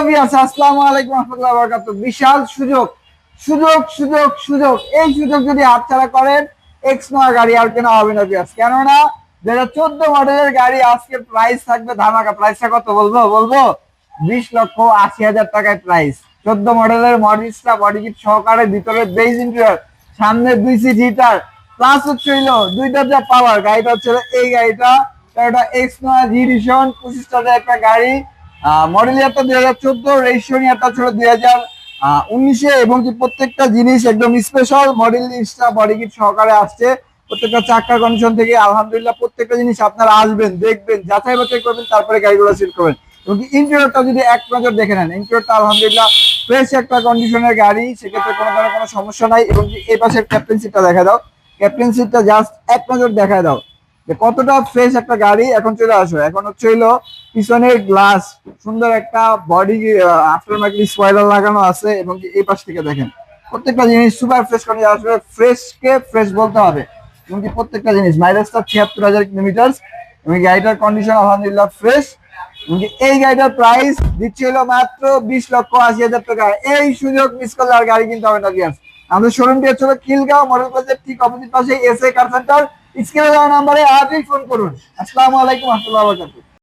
Viewers, আসসালামু আলাইকুম ওয়া রাহমাতুল্লাহি ওয়া বারাকাতুহু। বিশাল সুযোগ সুযোগ সুযোগ সুযোগ এই সুযোগ যদি হাতছাড়া করেন, এক্স নোয়া গাড়ি আর কেনা হবে না ভিউয়ার্স। কেননা 2014 মডেলের গাড়ি আজকে প্রাইস থাকবে ধামাকা। প্রাইসটা কত বলবো? 20,80,000 টাকায় প্রাইস। 14 মডেলের মডেলটা বডি কিট সহকারে, ভিতরে বেজ ইন্টেরিয়র, সামনে 2 সিট হিটার, প্লাস হচ্ছে হইলো 2 দরজা পাওয়ার। গাড়িটা হচ্ছে এই গাড়িটা, এটা এক্স নোয়া জি এডিশন, 25 টাকার একটা গাড়ি। মডেল ইয়ারটা 2014, রেজিস্ট্রেশন ইয়ারটা ছিল 2019 এবং কি প্রত্যেকটা জিনিস একদম স্পেশাল মডেল লিস্টটা বডি কিট সহকারে আসছে। প্রত্যেকটা চাকার কন্ডিশন থেকে আলহামদুলিল্লাহ প্রত্যেকটা জিনিস আপনারা আসবেন, দেখবেন, যাচাই বাছাই করবেন, তারপরে গাড়িগুলো সিল করবেন। এবং ইন্টেরিয়রটা যদি এক নজর দেখে নেন, ইন্টেরিয়রটা আলহামদুলিল্লাহ ফ্রেশ একটা কন্ডিশনের গাড়ি, সেক্ষেত্রে কোনো ধরনের কোনো সমস্যা নাই। এবং এই পাশের ক্যাপ্টেন সিটটা দেখা দাও, ক্যাপ্টেন সিটটা জাস্ট এক নজর দেখা দাও যে কতটা ফ্রেশ একটা গাড়ি। এখন চলে আসো, এখন হচ্ছে হইলো পিছনের গ্লাস, সুন্দর একটা বডি আফটার মার্কেট স্পয়লার লাগানো আছে। এবং এই পাশ থেকে দেখেন প্রত্যেকটা জিনিস সুপার ফ্রেশ করে আসবে, ফ্রেশ কে ফ্রেশ বলতে হবে। এবং প্রত্যেকটা জিনিস মাইলেজটা 76,000 কিলোমিটার এবং গাড়িটার কন্ডিশন আলহামদুলিল্লাহ ফ্রেশ। এবং এই গাড়িটার প্রাইস দিচ্ছে হলো মাত্র 20,80,000 টাকা। এই সুযোগ মিস করলে আর গাড়ি কিনতে হবে না ভিউয়ার্স। আমাদের শোরুমটি হচ্ছে খিলগাঁও মডেল প্লাজার ঠিক অপোজিট পাশে এসএ কার সেন্টার। স্ক্রিনে দেওয়া নম্বরে আজই ফোন করুন। আসসালামু আলাইকুম ওয়া রাহমাতুল্লাহি ওয়া বারাকাতুহু।